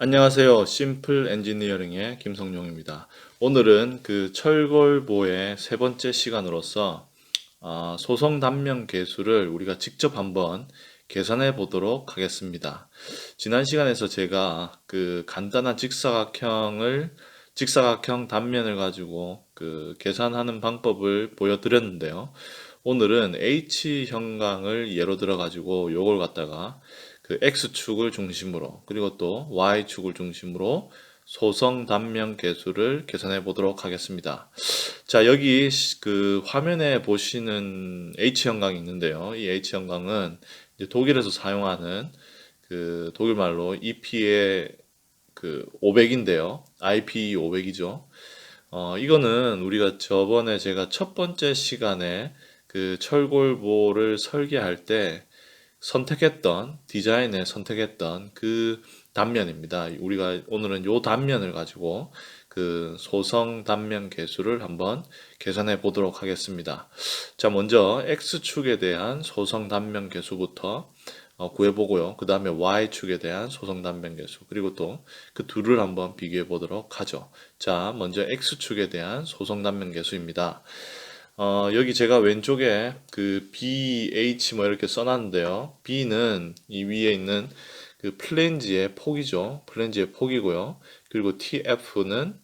안녕하세요. 심플 엔지니어링의 김성용입니다. 오늘은 그 철골보의 세 번째 시간으로서 소성 단면 계수를 우리가 직접 한번 계산해 보도록 하겠습니다. 지난 시간에서 제가 그 간단한 직사각형 단면을 가지고 그 계산하는 방법을 보여드렸는데요. 오늘은 H 형광을 예로 들어 가지고 요걸 갖다가 그 X축을 중심으로 그리고 또 Y축을 중심으로 소성 단면 계수를 계산해 보도록 하겠습니다. 자, 여기 그 화면에 보시는 H 형광이 있는데요. 이 H 형광은 이제 독일에서 사용하는 그 독일말로 EP의 그 500인데요. IP 500이죠. 이거는 우리가 저번에 제가 첫 번째 시간에 그 철골보를 설계할 때 디자인에 선택했던 그 단면입니다. 우리가 오늘은 요 단면을 가지고 그 소성 단면 계수를 한번 계산해 보도록 하겠습니다. 자, 먼저 X축에 대한 소성 단면 계수부터 구해보고요. 그 다음에 Y축에 대한 소성 단면 계수, 그리고 또 그 둘을 한번 비교해 보도록 하죠. 자, 먼저 X축에 대한 소성 단면 계수입니다. 여기 제가 왼쪽에 그 BH 뭐 이렇게 써놨는데요. B는 이 위에 있는 그 플랜지의 폭이죠. 플랜지의 폭이고요. 그리고 TF는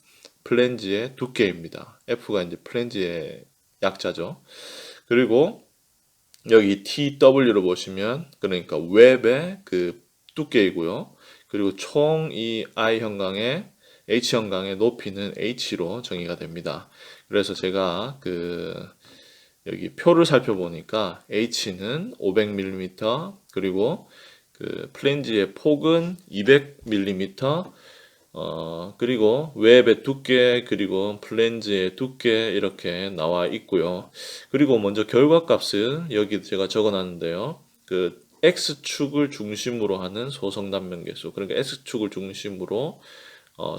플랜지의 두께입니다. F가 이제 플랜지의 약자죠. 그리고 여기 TW로 보시면 그러니까 웹의 그 두께이고요. 그리고 총 이 I 형광의 H 형광의 높이는 H로 정의가 됩니다. 그래서 제가 그 여기 표를 살펴보니까 H는 500mm 그리고 그 플랜지의 폭은 200mm 그리고 웹의 두께 그리고 플랜지의 두께 이렇게 나와 있고요. 그리고 먼저 결과값은 여기 제가 적어놨는데요. 그 X축을 중심으로 하는 소성 단면 계수, 그러니까 X축을 중심으로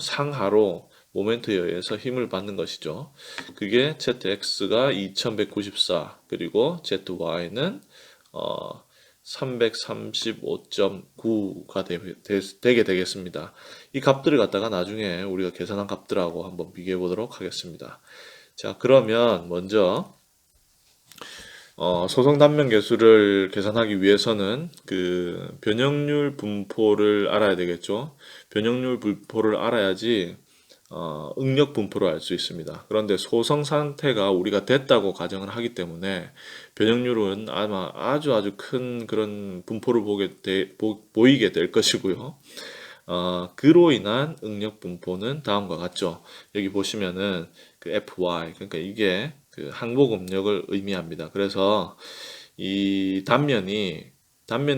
상하로 모멘트에 의해서 힘을 받는 것이죠. 그게 ZX가 2194 그리고 ZY는 335.9가 되게 되겠습니다. 이 값들을 갖다가 나중에 우리가 계산한 값들하고 한번 비교해 보도록 하겠습니다. 자, 그러면 먼저 소성 단면 계수를 계산하기 위해서는 그 변형률 분포를 알아야 되겠죠. 변형률 분포를 알아야지 응력 분포를 알 수 있습니다. 그런데 소성 상태가 우리가 됐다고 가정을 하기 때문에 변형률은 아마 아주 큰 그런 분포를 보이게 될 것이고요. 그로 인한 응력 분포는 다음과 같죠. 여기 보시면은 그 FY, 그러니까 이게 그 항복 응력을 의미합니다. 그래서 이 단면의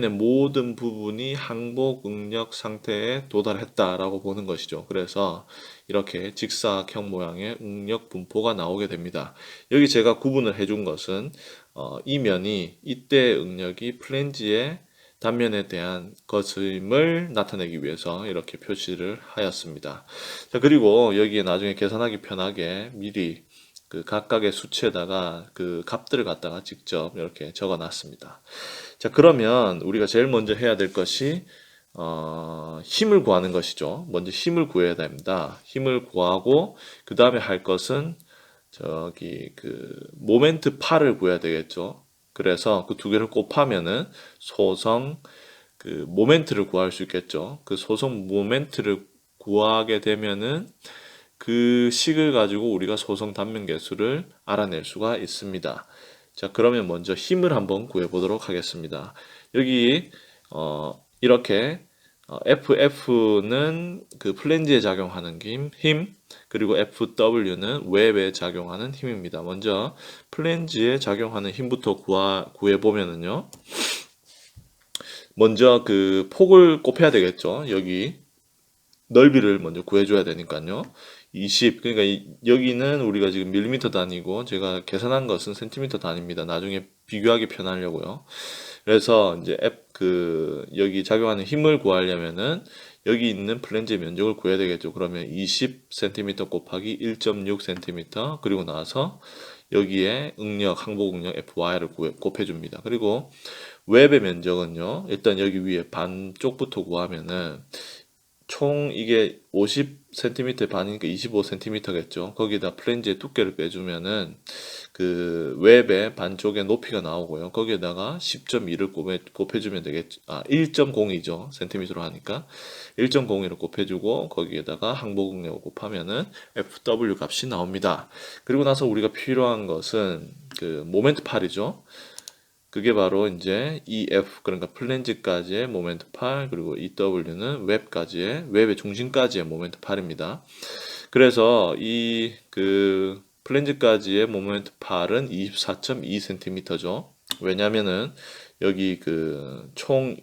모든 부분이 항복 응력 상태에 도달했다라고 보는 것이죠. 그래서 이렇게 직사각형 모양의 응력 분포가 나오게 됩니다. 여기 제가 구분을 해준 것은 이 면이 이때 응력이 플랜지의 단면에 대한 것임을 나타내기 위해서 이렇게 표시를 하였습니다. 자, 그리고 여기에 나중에 계산하기 편하게 미리 그 각각의 수치에다가 그 값들을 갖다가 직접 이렇게 적어 놨습니다. 자, 그러면 우리가 제일 먼저 해야 될 것이 힘을 구하는 것이죠. 먼저 힘을 구해야 됩니다. 힘을 구하고 그 다음에 할 것은 저기 그 모멘트 파를 구해야 되겠죠. 그래서 그 두 개를 곱하면은 소성 그 모멘트를 구할 수 있겠죠. 그 소성 모멘트를 구하게 되면은 그 식을 가지고 우리가 소성 단면 계수를 알아낼 수가 있습니다. 자, 그러면 먼저 힘을 한번 구해 보도록 하겠습니다. 여기 이렇게 FF는 그 플랜지에 작용하는 힘, 그리고 FW는 웹에 작용하는 힘입니다. 먼저 플랜지에 작용하는 힘부터 구해 보면은요. 먼저 그 폭을 곱해야 되겠죠. 여기 넓이를 먼저 구해줘야 되니까요. 20, 그러니까 여기는 우리가 지금 밀리미터 단위고 제가 계산한 것은 센티미터 단위입니다. 나중에 비교하기 편하려고요. 그래서 이제 여기 작용하는 힘을 구하려면은 여기 있는 플랜지의 면적을 구해야 되겠죠. 그러면 20cm 곱하기 1.6cm 그리고 나서 여기에 항복 응력 FY를 곱해줍니다. 그리고 웹의 면적은요. 일단 여기 위에 반쪽부터 구하면은 총 이게 50cm의 반이니까 25cm겠죠. 거기다 플랜지의 두께를 빼주면은 그 웹의 반쪽의 높이가 나오고요. 거기에다가 10.2를 곱해주면 되겠죠. 1.02죠. 센티미터로 하니까 1.02를 곱해주고 거기에다가 항복응력을 곱하면은 FW 값이 나옵니다. 그리고 나서 우리가 필요한 것은 그 모멘트 팔이죠. 그게 바로 이제 EF 그러니까 플랜지까지의 모멘트 팔 그리고 EW는 웹의 중심까지의 모멘트 팔입니다. 그래서 이 그 플랜지까지의 모멘트 팔은 24.2cm죠. 왜냐면은 여기 그 총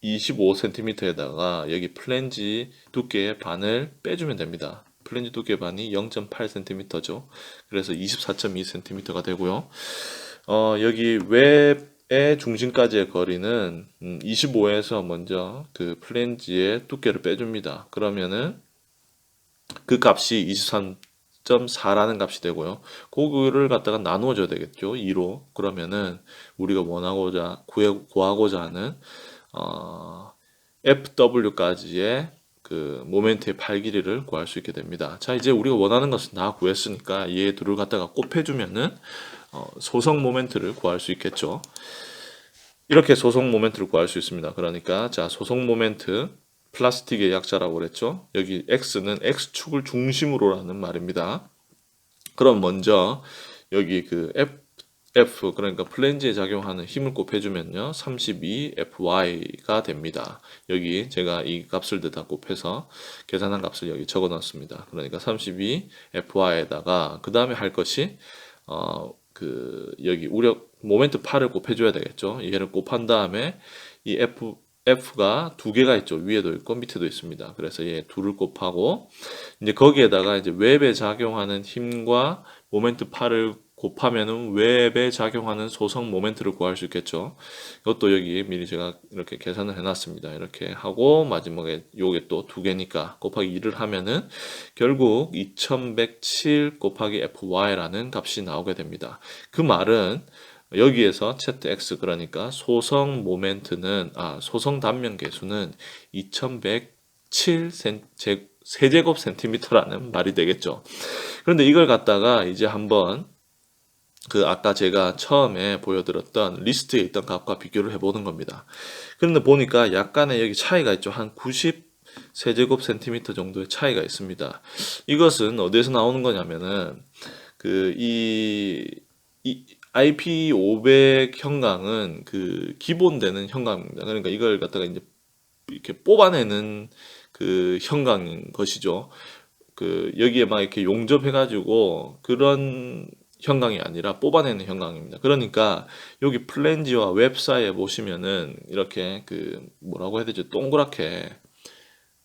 25cm에다가 여기 플랜지 두께의 반을 빼주면 됩니다. 플랜지 두께 반이 0.8cm죠. 그래서 24.2cm가 되고요. 여기 웹의 중심까지의 거리는 25에서 먼저 그 플랜지의 두께를 빼줍니다. 그러면은 그 값이 23.4라는 값이 되고요. 그거를 갖다가 나누어 줘야 되겠죠. 2로. 그러면은 우리가 구하고자 하는 FW까지의 그 모멘트의 팔 길이를 구할 수 있게 됩니다. 자, 이제 우리가 원하는 것은 다 구했으니까 얘 둘을 갖다가 곱해주면은 소성 모멘트를 구할 수 있겠죠. 이렇게 소성 모멘트를 구할 수 있습니다. 그러니까 자, 소성 모멘트 플라스틱의 약자라고 그랬죠. 여기 X는 X축을 중심으로라는 말입니다. 그럼 먼저 여기 그 F 그러니까 플랜지에 작용하는 힘을 곱해주면요 32FY가 됩니다. 여기 제가 이 값을 다 곱해서 계산한 값을 여기 적어놨습니다. 그러니까 32FY에다가 그 다음에 할 것이 여기 우력 모멘트 팔을 곱해줘야 되겠죠. 얘를 곱한 다음에 이 F가 두 개가 있죠. 위에도 있고 밑에도 있습니다. 그래서 얘 둘을 곱하고 이제 거기에다가 이제 웹에 작용하는 힘과 모멘트 팔을 곱하면은 웹에 작용하는 소성 모멘트를 구할 수 있겠죠. 이것도 여기 미리 제가 이렇게 계산을 해놨습니다. 이렇게 하고 마지막에 요게 또 두 개니까 곱하기 2를 하면은 결국 2107 곱하기 FY라는 값이 나오게 됩니다. 그 말은 여기에서 ZX 그러니까 소성 단면 계수는 2107 세제곱 센티미터라는 말이 되겠죠. 그런데 이걸 갖다가 이제 한번 그 아까 제가 처음에 보여드렸던 리스트에 있던 값과 비교를 해보는 겁니다. 그런데 보니까 약간의 여기 차이가 있죠. 한 90 세제곱 센티미터 정도의 차이가 있습니다. 이것은 어디에서 나오는 거냐면은 이 IP500 형광은 그 기본되는 형광입니다. 그러니까 이걸 갖다가 이제 이렇게 뽑아내는 그 형광인 것이죠. 그 여기에 막 이렇게 용접해가지고 그런 형광이 아니라 뽑아내는 형광입니다. 그러니까 여기 플랜지와 웹 사이에 보시면은 이렇게 그 뭐라고 해야 되죠? 동그랗게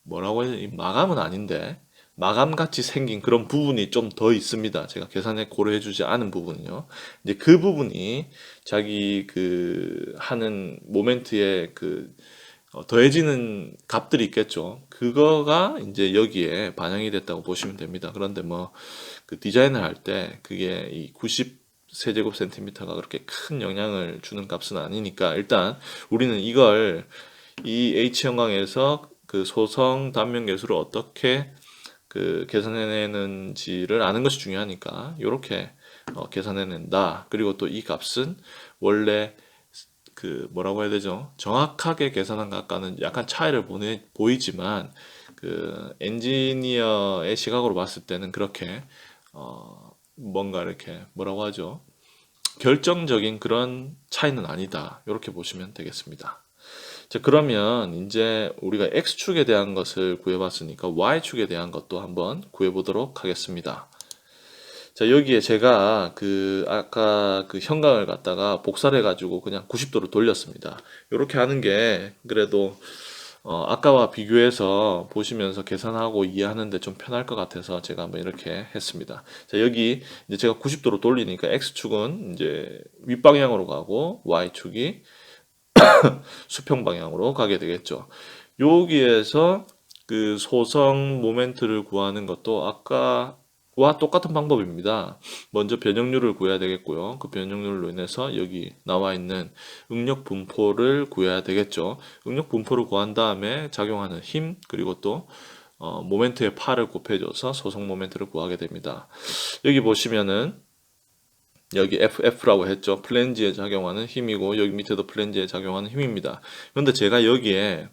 뭐라고 해야 되지? 마감은 아닌데 마감같이 생긴 그런 부분이 좀 더 있습니다. 제가 계산에 고려해주지 않은 부분이요. 이제 그 부분이 자기 그 하는 모멘트에 그 더해지는 값들이 있겠죠. 그거가 이제 여기에 반영이 됐다고 보시면 됩니다. 그런데 뭐 그 디자인을 할 때 그게 이 90 세제곱 센티미터가 그렇게 큰 영향을 주는 값은 아니니까 일단 우리는 이걸 이 H 형광에서 그 소성 단면 계수를 어떻게 그 계산해내는지를 아는 것이 중요하니까 이렇게 계산해낸다. 그리고 또 이 값은 원래 그 뭐라고 해야 되죠? 정확하게 계산한 것과는 약간 차이를 보이지만 그 엔지니어의 시각으로 봤을 때는 그렇게 뭔가 이렇게 뭐라고 하죠? 결정적인 그런 차이는 아니다. 이렇게 보시면 되겠습니다. 자, 그러면 이제 우리가 X축에 대한 것을 구해봤으니까 Y축에 대한 것도 한번 구해보도록 하겠습니다. 자, 여기에 제가 아까 그 형광을 갖다가 복사를 해가지고 그냥 90도로 돌렸습니다. 이렇게 하는 게 그래도 아까와 비교해서 보시면서 계산하고 이해하는데 좀 편할 것 같아서 제가 한번 이렇게 했습니다. 자, 여기 이제 제가 90도로 돌리니까 X축은 이제 윗방향으로 가고 Y축이 수평 방향으로 가게 되겠죠. 여기에서 그 소성 모멘트를 구하는 것도 아까 와 똑같은 방법입니다. 먼저 변형률을 구해야 되겠고요. 그 변형률로 인해서 여기 나와 있는 응력 분포를 구해야 되겠죠. 응력 분포를 구한 다음에 작용하는 힘 그리고 또 모멘트의 파를 곱해줘서 소속 모멘트를 구하게 됩니다. 여기 보시면은 여기 FF라고 했죠. 플랜지에 작용하는 힘이고 여기 밑에도 플랜지에 작용하는 힘입니다. 그런데 제가 여기에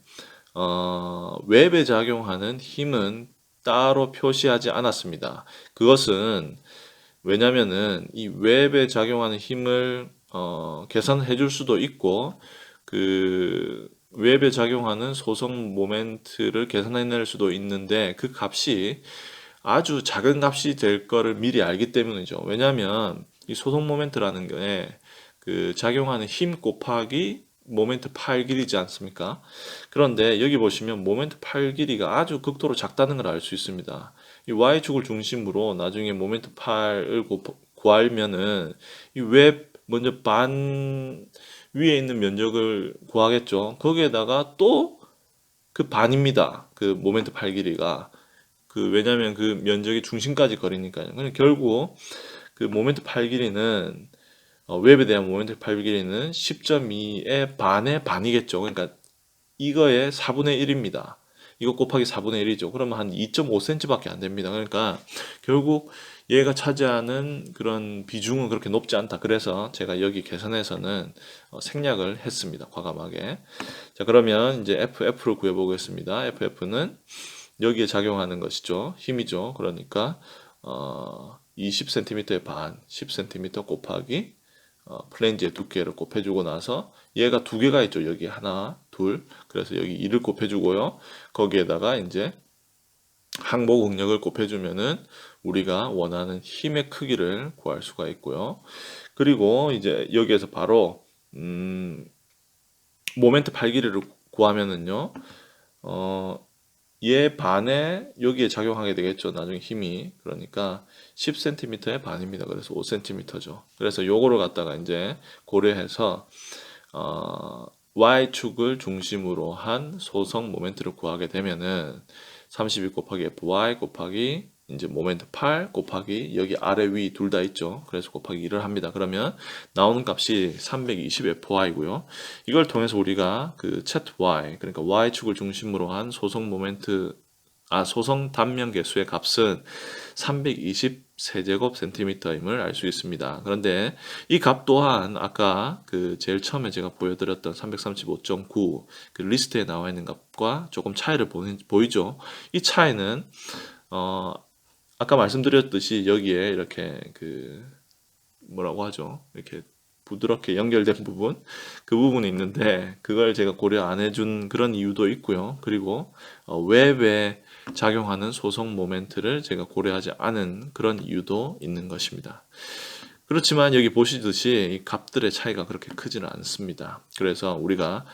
웹에 작용하는 힘은 따로 표시하지 않았습니다. 그것은 왜냐면은 이 웹에 작용하는 힘을 계산해 줄 수도 있고 그 웹에 작용하는 소속 모멘트를 계산해낼 수도 있는데 그 값이 아주 작은 값이 될 거를 미리 알기 때문이죠. 왜냐하면 이 소속 모멘트라는 게 그 작용하는 힘 곱하기 모멘트 파일 길이지 않습니까? 그런데 여기 보시면 모멘트 파일 길이가 아주 극도로 작다는 걸 알 수 있습니다. 이 y축을 중심으로 나중에 모멘트 파일을 구하면은 이 웹 먼저 반 위에 있는 면적을 구하겠죠. 거기에다가 또 그 반입니다. 그 모멘트 파일 길이가. 왜냐면 그 면적이 중심까지 거리니까요. 그냥 결국 그 모멘트 파일 길이는 웹에 대한 모멘트 파일 길이는 10.2의 반의 반이겠죠. 그러니까 이거의 4분의 1입니다. 이거 곱하기 4분의 1이죠. 그러면 한 2.5cm밖에 안 됩니다. 그러니까 결국 얘가 차지하는 그런 비중은 그렇게 높지 않다. 그래서 제가 여기 계산해서는 생략을 했습니다. 과감하게. 자, 그러면 이제 FF를 구해보겠습니다. FF는 여기에 작용하는 것이죠. 힘이죠. 그러니까 20cm의 반, 10cm 곱하기 플랜지의 두께를 곱해주고 나서 얘가 두 개가 있죠. 여기 하나, 둘. 그래서 여기 2를 곱해주고요. 거기에다가 이제 항복 응력을 곱해주면은 우리가 원하는 힘의 크기를 구할 수가 있고요. 그리고 이제 여기에서 바로 모멘트 파일 길이를 구하면은요. 얘 반에 여기에 작용하게 되겠죠. 나중에 힘이. 그러니까 10cm의 반입니다. 그래서 5cm죠. 그래서 요거를 갖다가 이제 고려해서 y축을 중심으로 한 소성 모멘트를 구하게 되면은 32 곱하기 fy 곱하기 이제 모멘트 8 곱하기 여기 아래 위 둘 다 있죠. 그래서 곱하기 2를 합니다. 그러면 나오는 값이 320fy고요. 이걸 통해서 우리가 그 ZY 그러니까 y축을 중심으로 한 소성 모멘트 소성 단면 계수의 값은 320 세제곱 센티미터임을 알 수 있습니다. 그런데 이 값 또한 아까 그 제일 처음에 제가 보여드렸던 335.9 그 리스트에 나와 있는 값과 조금 차이를 보이죠? 이 차이는 아까 말씀드렸듯이 여기에 이렇게 그 뭐라고 하죠? 이렇게 부드럽게 연결된 부분 그 부분이 있는데 그걸 제가 고려 안 해준 그런 이유도 있고요. 그리고 웹에 작용하는 소속 모멘트를 제가 고려하지 않은 그런 이유도 있는 것입니다. 그렇지만 여기 보시듯이 이 값들의 차이가 그렇게 크지는 않습니다. 그래서 우리가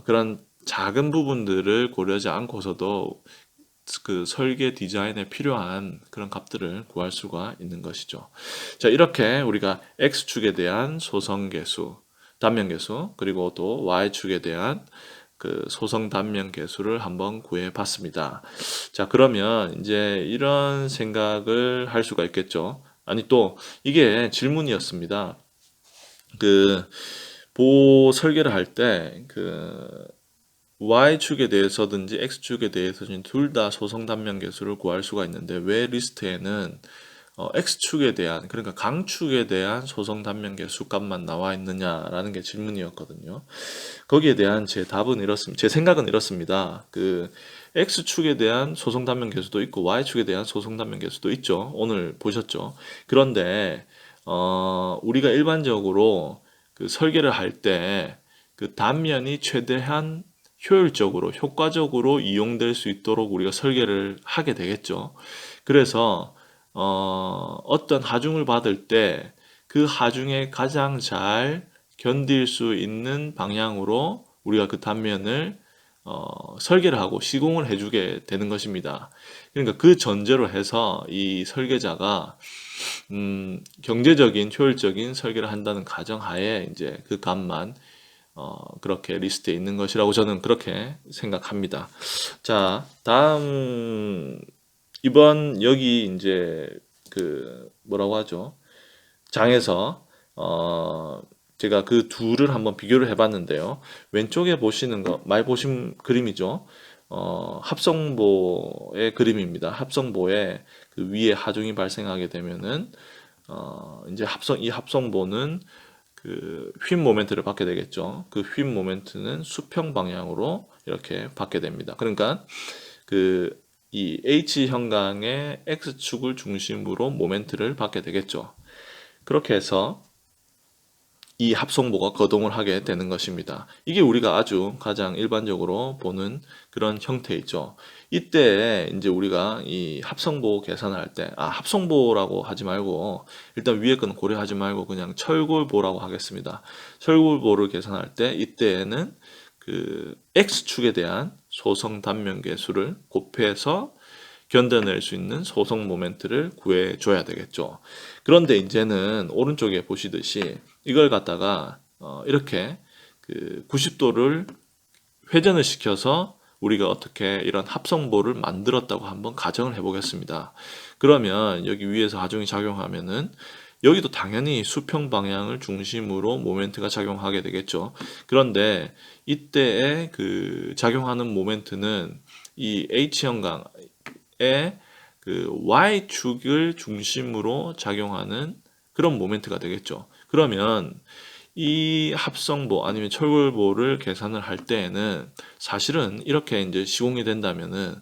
그런 작은 부분들을 고려하지 않고서도 그 설계 디자인에 필요한 그런 값들을 구할 수가 있는 것이죠. 자, 이렇게 우리가 X축에 대한 소성계수, 단면계수, 그리고 또 Y축에 대한 그 소성 단면 계수를 한번 구해 봤습니다. 자, 그러면 이제 이런 생각을 할 수가 있겠죠. 아니, 또 이게 질문이었습니다. 설계를 할 때 Y축에 대해서든지 X축에 대해서든지 둘 다 소성 단면 계수를 구할 수가 있는데 왜 리스트에는 X축에 대한 그러니까 강축에 대한 소성 단면 계수 값만 나와 있느냐라는 게 질문이었거든요. 거기에 대한 제 답은 이렇습니다. 제 생각은 이렇습니다. X축에 대한 소성 단면 계수도 있고 Y축에 대한 소성 단면 계수도 있죠. 오늘 보셨죠. 그런데 우리가 일반적으로 그 설계를 할 때 그 단면이 최대한 효율적으로, 효과적으로 이용될 수 있도록 우리가 설계를 하게 되겠죠. 그래서 어떤 하중을 받을 때 그 하중에 가장 잘 견딜 수 있는 방향으로 우리가 그 단면을 설계를 하고 시공을 해주게 되는 것입니다. 그러니까 그 전제로 해서 이 설계자가 경제적인 효율적인 설계를 한다는 가정하에 이제 그 값만 그렇게 리스트에 있는 것이라고 저는 그렇게 생각합니다. 자, 다음 이번 여기 이제 그 뭐라고 하죠? 장에서 제가 그 둘을 한번 비교를 해봤는데요. 왼쪽에 보시는 거 많이 보신 그림이죠. 합성보의 그림입니다. 합성보에 그 위에 하중이 발생하게 되면은 이제 이 합성보는 그 휨 모멘트를 받게 되겠죠. 그 휨 모멘트는 수평 방향으로 이렇게 받게 됩니다. 그러니까 그 이 H 형광의 X축을 중심으로 모멘트를 받게 되겠죠. 그렇게 해서 이 합성보가 거동을 하게 되는 것입니다. 이게 우리가 아주 가장 일반적으로 보는 그런 형태이죠. 이때 이제 우리가 이 합성보 계산을 할 때, 합성보라고 하지 말고, 일단 위에 건 고려하지 말고 그냥 철골보라고 하겠습니다. 철골보를 계산할 때, 이때에는 그 X축에 대한 소성 단면 계수를 곱해서 견뎌낼 수 있는 소성 모멘트를 구해줘야 되겠죠. 그런데 이제는 오른쪽에 보시듯이 이걸 갖다가 이렇게 그 90도를 회전을 시켜서 우리가 어떻게 이런 합성보를 만들었다고 한번 가정을 해보겠습니다. 그러면 여기 위에서 하중이 작용하면은 여기도 당연히 수평 방향을 중심으로 모멘트가 작용하게 되겠죠. 그런데 이때에 그 작용하는 모멘트는 이 H형광 의 그 Y축을 중심으로 작용하는 그런 모멘트가 되겠죠. 그러면 이 합성보 아니면 철골보를 계산을 할 때에는 사실은 이렇게 이제 시공이 된다면은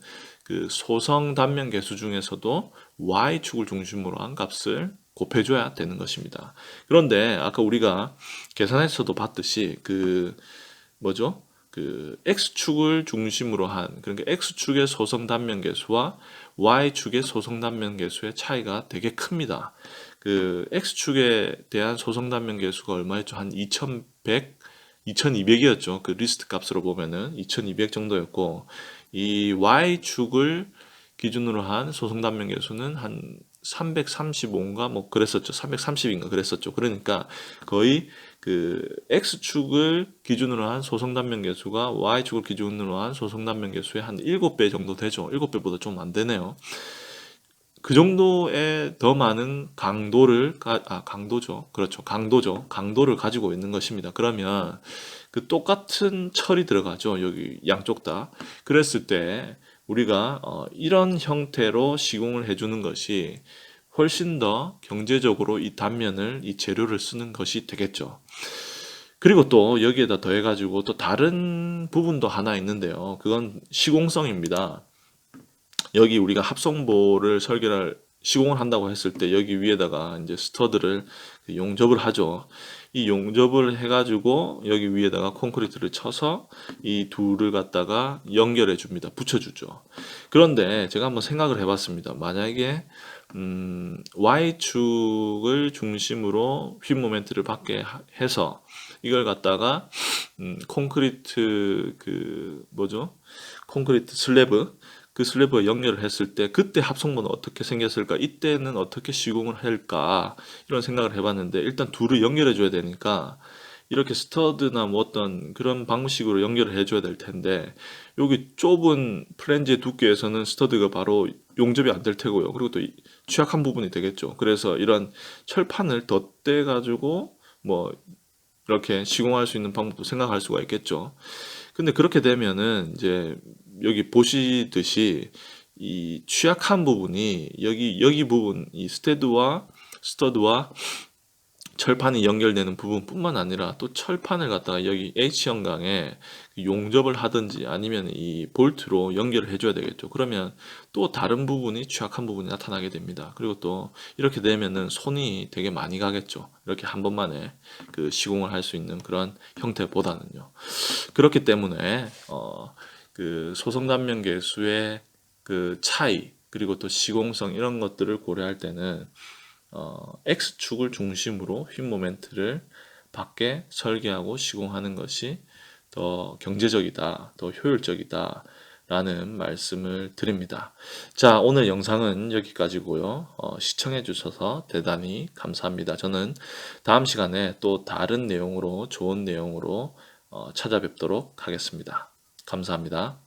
그 소성 단면 계수 중에서도 Y축을 중심으로 한 값을 곱해줘야 되는 것입니다. 그런데 아까 우리가 계산에서도 봤듯이 그 뭐죠? 그 X축을 중심으로 한 그러니까 X축의 소성 단면 계수와 Y축의 소성 단면 계수의 차이가 되게 큽니다. 그 X축에 대한 소성 단면 계수가 얼마였죠? 한 2100, 2200이었죠. 그 리스트 값으로 보면은 2200 정도였고 이 Y축을 기준으로 한 소성 단면 계수는 한 335인가 뭐 그랬었죠. 330인가 그랬었죠. 그러니까 거의 그 X축을 기준으로 한 소성 단면 계수가 Y축을 기준으로 한 소성 단면 계수의 한 7배 정도 되죠. 7배보다 좀 안 되네요. 그 정도의 더 많은 강도죠. 그렇죠. 강도를 가지고 있는 것입니다. 그러면 그 똑같은 철이 들어가죠. 여기 양쪽 다. 그랬을 때 우리가 이런 형태로 시공을 해주는 것이 훨씬 더 경제적으로 이 단면을, 이 재료를 쓰는 것이 되겠죠. 그리고 또 여기에다 더해가지고 또 다른 부분도 하나 있는데요. 그건 시공성입니다. 여기 우리가 합성보를 설계를 시공을 한다고 했을 때 여기 위에다가 이제 스터드를 용접을 하죠. 이 용접을 해가지고 여기 위에다가 콘크리트를 쳐서 이 둘을 갖다가 연결해 줍니다. 붙여주죠. 그런데 제가 한번 생각을 해봤습니다. 만약에 Y축을 중심으로 휨 모멘트를 받게 해서 이걸 갖다가 콘크리트 그 뭐죠? 콘크리트 슬래브 그 슬래브와 연결을 했을 때 그때 합성본은 어떻게 생겼을까? 이때는 어떻게 시공을 할까? 이런 생각을 해봤는데 일단 둘을 연결해 줘야 되니까 이렇게 스터드나 뭐 어떤 그런 방식으로 연결을 해줘야 될 텐데 여기 좁은 플랜지의 두께에서는 스터드가 바로 용접이 안 될 테고요. 그리고 또 취약한 부분이 되겠죠. 그래서 이런 철판을 덧대 가지고 뭐 이렇게 시공할 수 있는 방법도 생각할 수가 있겠죠. 근데 그렇게 되면은 이제 여기 보시듯이 이 취약한 부분이 여기 부분 이 스터드와 철판이 연결되는 부분뿐만 아니라 또 철판을 갖다가 여기 H형광에 용접을 하든지 아니면 이 볼트로 연결을 해줘야 되겠죠. 그러면 또 다른 부분이 취약한 부분이 나타나게 됩니다. 그리고 또 이렇게 되면은 손이 되게 많이 가겠죠. 이렇게 한 번만에 그 시공을 할 수 있는 그런 형태보다는요. 그렇기 때문에 그 소성 단면 계수의 그 차이 그리고 또 시공성 이런 것들을 고려할 때는 X축을 중심으로 휨 모멘트를 받게 설계하고 시공하는 것이 더 경제적이다, 더 효율적이다 라는 말씀을 드립니다. 자, 오늘 영상은 여기까지고요. 시청해 주셔서 대단히 감사합니다. 저는 다음 시간에 또 다른 내용으로 좋은 내용으로 찾아뵙도록 하겠습니다. 감사합니다.